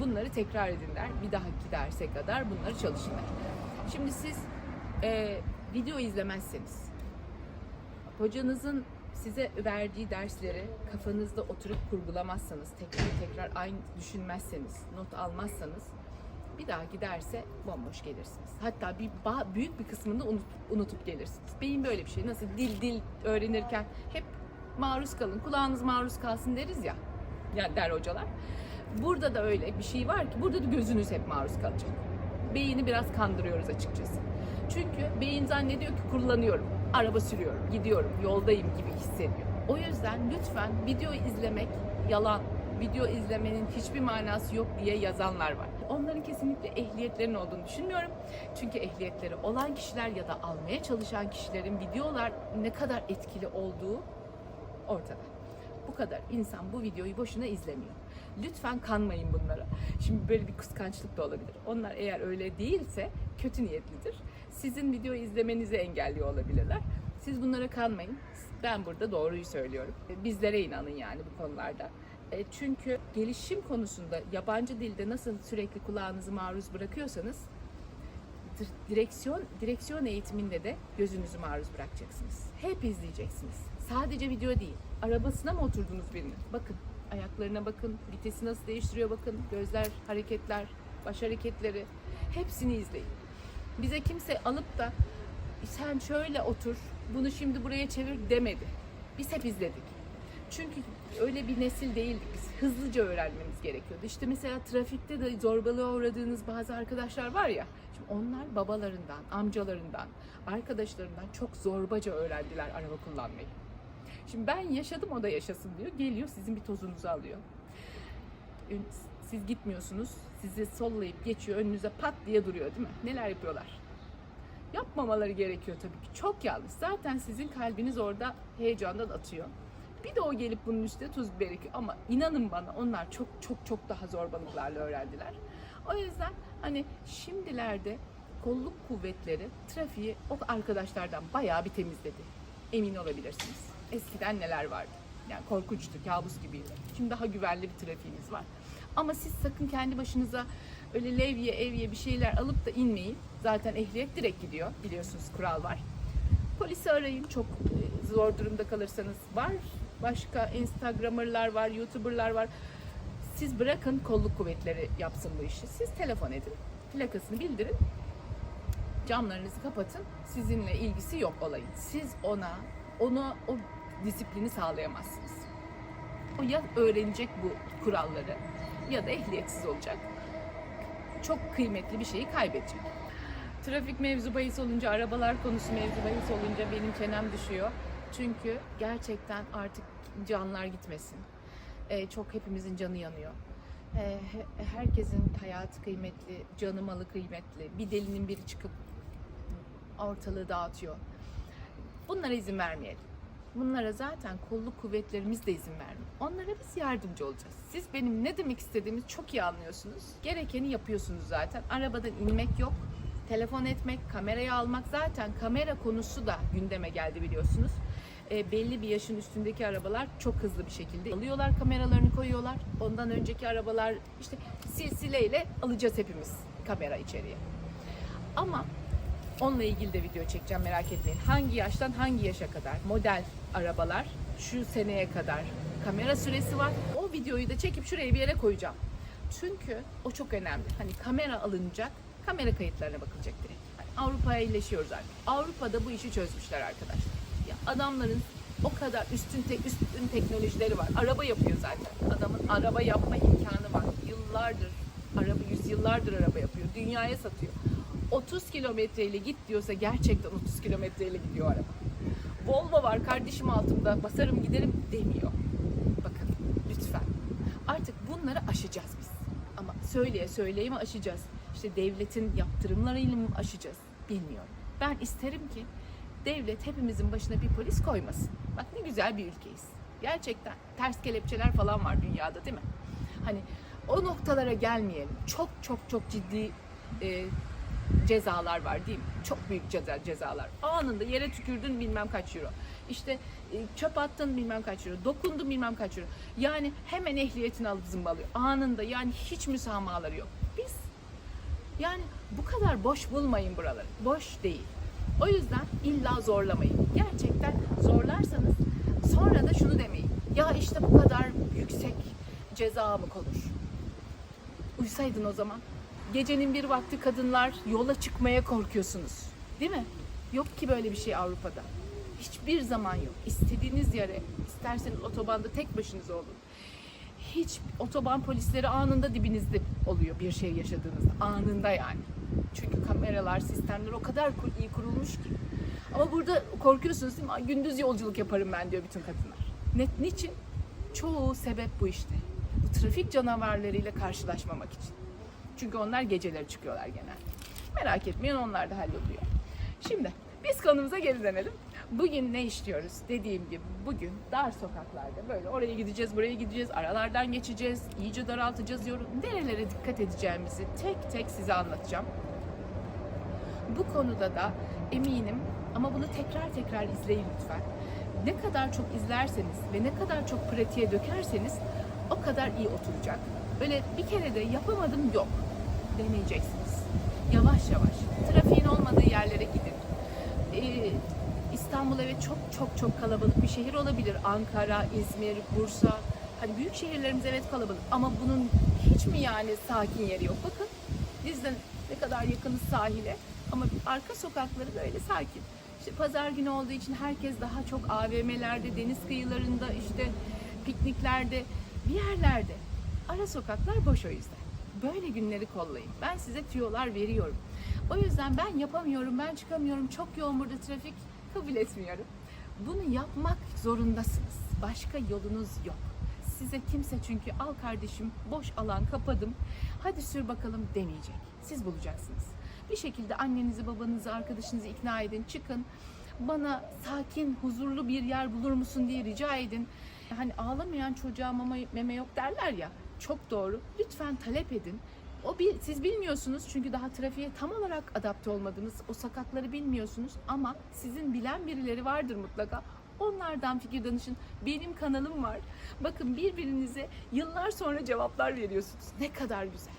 bunları tekrar edin der. Bir dahaki derse kadar bunları çalışın der. Şimdi siz video izlemezseniz, hocanızın size verdiği dersleri kafanızda oturup kurgulamazsanız, tekrar aynı düşünmezseniz, not almazsanız bir dahaki derse bomboş gelirsiniz. Hatta büyük bir kısmını da unutup gelirsiniz. Beyin böyle bir şey. Nasıl dil öğrenirken hep maruz kalın, kulağınız maruz kalsın deriz ya, der hocalar. Burada da öyle bir şey var ki burada da gözünüz hep maruz kalacak. Beyni biraz kandırıyoruz açıkçası. Çünkü beyin zannediyor ki kullanıyorum, araba sürüyorum, gidiyorum, yoldayım gibi hissediyor. O yüzden lütfen video izlemek yalan, video izlemenin hiçbir manası yok diye yazanlar var. Onların kesinlikle ehliyetlerinin olduğunu düşünmüyorum. Çünkü ehliyetleri olan kişiler ya da almaya çalışan kişilerin videolar ne kadar etkili olduğu ortada. Bu kadar insan bu videoyu boşuna izlemiyor. Lütfen kanmayın bunlara. Şimdi böyle bir kıskançlık da olabilir. Onlar eğer öyle değilse kötü niyetlidir. Sizin video izlemenizi engelliyor olabilirler. Siz bunlara kanmayın. Ben burada doğruyu söylüyorum. Bizlere inanın yani bu konularda. Çünkü gelişim konusunda yabancı dilde nasıl sürekli kulağınızı maruz bırakıyorsanız direksiyon eğitiminde de gözünüzü maruz bırakacaksınız. Hep izleyeceksiniz. Sadece video değil. Arabasına mı oturdunuz birinin? Bakın. Ayaklarına bakın. Vitesi nasıl değiştiriyor bakın. Gözler, hareketler, baş hareketleri. Hepsini izleyin. Bize kimse alıp da sen şöyle otur, bunu şimdi buraya çevir demedi. Biz hep izledik. Çünkü öyle bir nesil değildik biz. Hızlıca öğrenmemiz gerekiyordu. İşte mesela trafikte de zorbalığa uğradığınız bazı arkadaşlar var ya. Şimdi onlar babalarından, amcalarından, arkadaşlarından çok zorbaca öğrendiler araba kullanmayı. Şimdi ben yaşadım, o da yaşasın diyor. Geliyor sizin bir tozunuzu alıyor. Siz gitmiyorsunuz. Sizi sollayıp geçiyor. Önünüze pat diye duruyor değil mi? Neler yapıyorlar? Yapmamaları gerekiyor tabii ki. Çok yanlış. Zaten sizin kalbiniz orada heyecandan atıyor. Bir de o gelip bunun üstüne tuz biber ekiyor. Ama inanın bana onlar çok daha zorbalıklarla öğrendiler. O yüzden hani şimdilerde kolluk kuvvetleri trafiği o arkadaşlardan bayağı bir temizledi. Emin olabilirsiniz. Eskiden neler vardı? Yani korkunçtu, kabus gibiydi. Şimdi daha güvenli bir trafiğimiz var. Ama siz sakın kendi başınıza öyle levye, evye bir şeyler alıp da inmeyin. Zaten ehliyet direkt gidiyor. Biliyorsunuz kural var. Polisi arayın. Çok zor durumda kalırsanız var. Başka Instagramer'lar var, YouTuber'lar var. Siz bırakın kolluk kuvvetleri yapsın bu işi. Siz telefon edin. Plakasını bildirin. Camlarınızı kapatın. Sizinle ilgisi yok olayın. Siz ona o disiplini sağlayamazsınız. O ya öğrenecek bu kuralları ya da ehliyetsiz olacak. Çok kıymetli bir şeyi kaybedecek. Trafik mevzu bahis olunca, arabalar konusu mevzu bahis olunca benim çenem düşüyor. Çünkü gerçekten artık canlar gitmesin. Çok hepimizin canı yanıyor. Herkesin hayatı kıymetli, canı malı kıymetli. Bir delinin biri çıkıp ortalığı dağıtıyor. Bunlara izin vermeyelim. Bunlara zaten kolluk kuvvetlerimiz de izin vermiyor. Onlara biz yardımcı olacağız. Siz benim ne demek istediğimi çok iyi anlıyorsunuz. Gerekeni yapıyorsunuz zaten. Arabadan inmek yok. Telefon etmek, kamerayı almak, zaten kamera konusu da gündeme geldi biliyorsunuz. belli bir yaşın üstündeki arabalar çok hızlı bir şekilde alıyorlar, kameralarını koyuyorlar. Ondan önceki arabalar işte silsileyle alacağız hepimiz kamera içeriye. Ama onunla ilgili de video çekeceğim, merak etmeyin. Hangi yaştan hangi yaşa kadar model arabalar şu seneye kadar kamera süresi var. O videoyu da çekip şuraya bir yere koyacağım. Çünkü o çok önemli. Hani kamera alınacak, kamera kayıtlarına bakılacak direkt. Yani Avrupa'ya iyileşiyoruz artık. Avrupa'da bu işi çözmüşler arkadaşlar. Ya adamların o kadar üstün teknolojileri var. Araba yapıyor zaten. Adamın araba yapma imkanı var. Yüzyıllardır araba yapıyor. Dünyaya satıyor. 30 kilometreyle git diyorsa gerçekten 30 kilometreyle gidiyor araba. Volvo var kardeşim altımda, basarım giderim demiyor. Bakın lütfen. Artık bunları aşacağız biz. Ama söyleye mi aşacağız? İşte devletin yaptırımlarıyla mı aşacağız? Bilmiyorum. Ben isterim ki devlet hepimizin başına bir polis koymasın. Bak ne güzel bir ülkeyiz. Gerçekten ters kelepçeler falan var dünyada, değil mi? Hani o noktalara gelmeyelim. Çok ciddi cezalar var değil mi? Çok büyük cezalar. Anında yere tükürdün bilmem kaç euro. İşte çöp attın bilmem kaç euro. Dokundun bilmem kaç euro. Yani hemen ehliyetini alıp zımbalıyor. Anında, yani hiç müsamahaları yok. Biz yani bu kadar boş bulmayın buraları. Boş değil. O yüzden illa zorlamayın. Gerçekten zorlarsanız sonra da şunu demeyin. Ya işte bu kadar yüksek ceza mı konur? Uysaydın o zaman. Gecenin bir vakti kadınlar yola çıkmaya korkuyorsunuz. Değil mi? Yok ki böyle bir şey Avrupa'da. Hiçbir zaman yok. İstediğiniz yere, isterseniz otobanda tek başınıza olun. Hiç otoban polisleri anında dibinizde oluyor bir şey yaşadığınızda. Anında yani. Çünkü kameralar, sistemler o kadar iyi kurulmuş ki. Ama burada korkuyorsunuz değil mi? Gündüz yolculuk yaparım ben diyor bütün kadınlar. Niçin? Çoğu sebep bu işte. Bu trafik canavarlarıyla karşılaşmamak için. Çünkü onlar geceleri çıkıyorlar genelde. Merak etmeyin, onlar da halloluyor. Şimdi biz konumuza geri dönelim. Bugün ne işliyoruz? Dediğim gibi bugün dar sokaklarda böyle oraya gideceğiz, buraya gideceğiz, aralardan geçeceğiz, iyice daraltacağız yolu. Nerelere dikkat edeceğimizi tek tek size anlatacağım. Bu konuda da eminim ama bunu tekrar izleyin lütfen. Ne kadar çok izlerseniz ve ne kadar çok pratiğe dökerseniz o kadar iyi oturacak. Böyle bir kere de yapamadım yok. Deneyeceksiniz. Yavaş yavaş. Trafiğin olmadığı yerlere gidin. İstanbul evet çok kalabalık bir şehir olabilir. Ankara, İzmir, Bursa. Hani büyük şehirlerimiz evet kalabalık. Ama bunun hiç mi yani sakin yeri yok? Bakın biz de ne kadar yakınız sahile. Ama arka sokakları böyle sakin. İşte pazar günü olduğu için herkes daha çok AVM'lerde, deniz kıyılarında, işte pikniklerde, bir yerlerde. Ara sokaklar boş o yüzden. Böyle günleri kollayın. Ben size tüyolar veriyorum. O yüzden ben yapamıyorum, ben çıkamıyorum, çok yoğun burada trafik, kabul etmiyorum. Bunu yapmak zorundasınız. Başka yolunuz yok. Size kimse çünkü al kardeşim boş alan kapadım, hadi sür bakalım demeyecek. Siz bulacaksınız. Bir şekilde annenizi, babanızı, arkadaşınızı ikna edin, çıkın. Bana sakin, huzurlu bir yer bulur musun diye rica edin. Hani ağlamayan çocuğa meme yok derler ya. Çok doğru. Lütfen talep edin. Siz bilmiyorsunuz çünkü daha trafiğe tam olarak adapte olmadınız. O sakatları bilmiyorsunuz ama sizin bilen birileri vardır mutlaka. Onlardan fikir danışın. Benim kanalım var. Bakın birbirinize yıllar sonra cevaplar veriyorsunuz. Ne kadar güzel.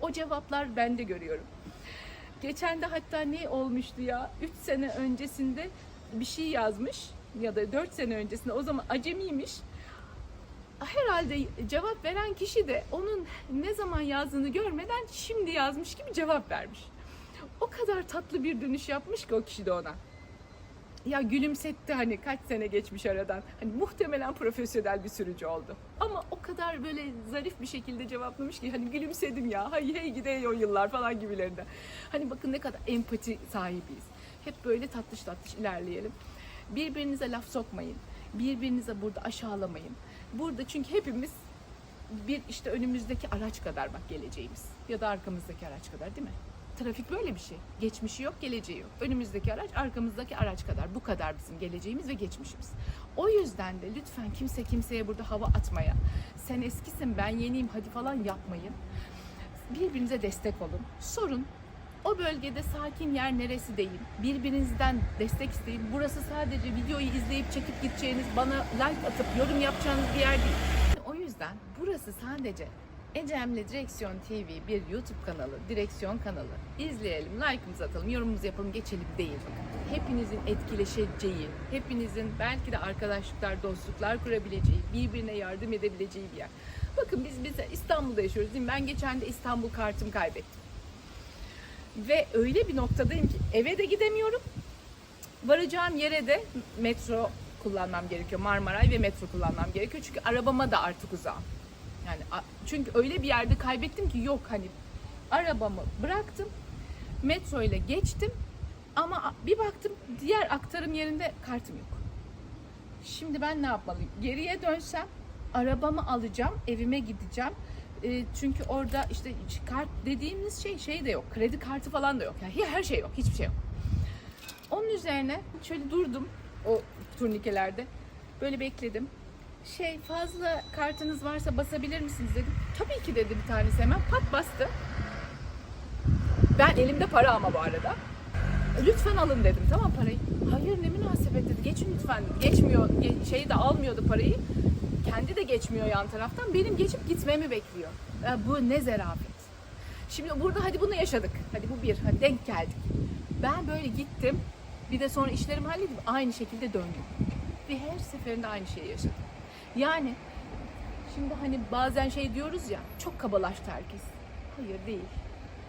O cevaplar ben de görüyorum. Geçen de hatta ne olmuştu ya? 3 sene öncesinde bir şey yazmış ya da 4 sene öncesinde, o zaman acemiymiş. Herhalde cevap veren kişi de onun ne zaman yazdığını görmeden şimdi yazmış gibi cevap vermiş. O kadar tatlı bir dönüş yapmış ki o kişi de ona. Ya gülümsetti, hani kaç sene geçmiş aradan. Hani muhtemelen profesyonel bir sürücü oldu. Ama o kadar böyle zarif bir şekilde cevaplamış ki hani gülümsedim ya. Hey gide o yıllar falan gibilerinde. Hani bakın ne kadar empati sahibiyiz. Hep böyle tatlış ilerleyelim. Birbirinize laf sokmayın. Birbirinize burada aşağılamayın. Burada çünkü hepimiz bir işte önümüzdeki araç kadar bak geleceğimiz. Ya da arkamızdaki araç kadar, değil mi? Trafik böyle bir şey. Geçmişi yok, geleceği yok. Önümüzdeki araç, arkamızdaki araç kadar. Bu kadar bizim geleceğimiz ve geçmişimiz. O yüzden de lütfen kimse kimseye burada hava atmaya, sen eskisin ben yeniyim hadi falan yapmayın. Birbirinize destek olun. Sorun. O bölgede sakin yer neresi deyin. Birbirinizden destek isteyin. Burası sadece videoyu izleyip çekip gideceğiniz, bana like atıp yorum yapacağınız bir yer değil. O yüzden burası sadece Ecem'le Direksiyon TV bir YouTube kanalı, direksiyon kanalı. İzleyelim, like'ımızı atalım, yorumumuzu yapalım, geçelim değil. Hepinizin etkileşeceği, hepinizin belki de arkadaşlıklar, dostluklar kurabileceği, birbirine yardım edebileceği bir yer. Bakın biz İstanbul'da yaşıyoruz değil mi? Ben geçen de İstanbul kartımı kaybettim. Ve öyle bir noktadayım ki eve de gidemiyorum. Varacağım yere de metro kullanmam gerekiyor. Marmaray ve metro kullanmam gerekiyor. Çünkü arabama da artık uzağım. Yani çünkü öyle bir yerde kaybettim ki yok, hani arabamı bıraktım. Metro ile geçtim. Ama bir baktım diğer aktarım yerinde kartım yok. Şimdi ben ne yapmalıyım? Geriye dönsem arabamı alacağım, evime gideceğim. Çünkü orada işte kart dediğimiz şey de yok. Kredi kartı falan da yok. Yani her şey yok, hiçbir şey yok. Onun üzerine şöyle durdum o turnikelerde. Böyle bekledim. Fazla kartınız varsa basabilir misiniz dedim. Tabii ki dedi bir tanesi, hemen pat bastı. Ben elimde para ama bu arada. Lütfen alın dedim, tamam parayı. Hayır ne münasebet dedi, geçin lütfen. Geçmiyor, de almıyordu parayı. Kendi de geçmiyor yan taraftan. Benim geçip gitmemi bekliyor. Bu ne zerafet. Şimdi burada hadi bunu yaşadık. Hadi bu bir, hadi denk geldik. Ben böyle gittim. Bir de sonra işlerimi halledip aynı şekilde döndüm. Ve her seferinde aynı şeyi yaşadım. Yani şimdi hani bazen diyoruz ya, çok kabalaştı herkes. Hayır değil.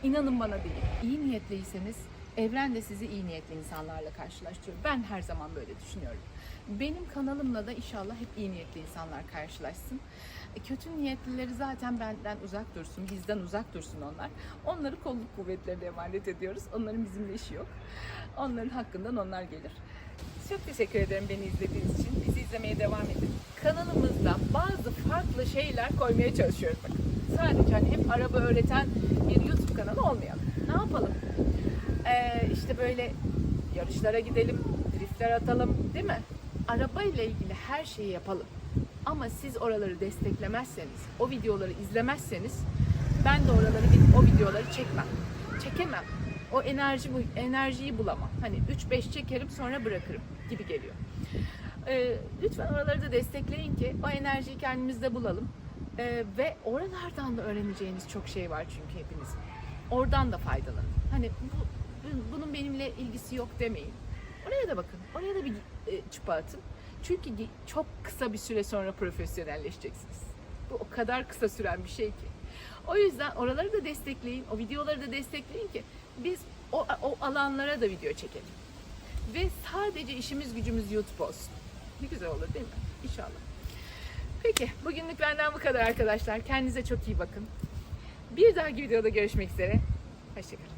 İnanın bana değil. İyi niyetliyseniz evren de sizi iyi niyetli insanlarla karşılaştırıyor. Ben her zaman böyle düşünüyorum. Benim kanalımla da inşallah hep iyi niyetli insanlar karşılaşsın. Kötü niyetlileri zaten benden uzak dursun, bizden uzak dursun onlar. Onları kolluk kuvvetlerine emanet ediyoruz. Onların bizimle işi yok. Onların hakkından onlar gelir. Çok teşekkür ederim beni izlediğiniz için. Bizi izlemeye devam edin. Kanalımızda bazı farklı şeyler koymaya çalışıyoruz. Bakın. Sadece hep araba öğreten bir YouTube kanalı olmayalım. Ne yapalım? İşte böyle yarışlara gidelim, driftler atalım, değil mi? Araba ile ilgili her şeyi yapalım. Ama siz oraları desteklemezseniz, o videoları izlemezseniz ben de o videoları çekemem. O enerjiyi bulamam. Hani 3-5 çekerim sonra bırakırım gibi geliyor. Lütfen oraları da destekleyin ki o enerjiyi kendimizde bulalım. Ve oralardan da öğreneceğiniz çok şey var çünkü hepinizin. Oradan da faydalanın. Hani bunun benimle ilgisi yok demeyin. Oraya da bakın. Oraya da bir çıpa atın. Çünkü çok kısa bir süre sonra profesyonelleşeceksiniz. Bu o kadar kısa süren bir şey ki. O yüzden oraları da destekleyin. O videoları da destekleyin ki biz o alanlara da video çekelim. Ve sadece işimiz gücümüz YouTube olsun. Ne güzel olur değil mi? İnşallah. Peki bugünlük benden bu kadar arkadaşlar. Kendinize çok iyi bakın. Bir dahaki videoda görüşmek üzere. Hoşçakalın.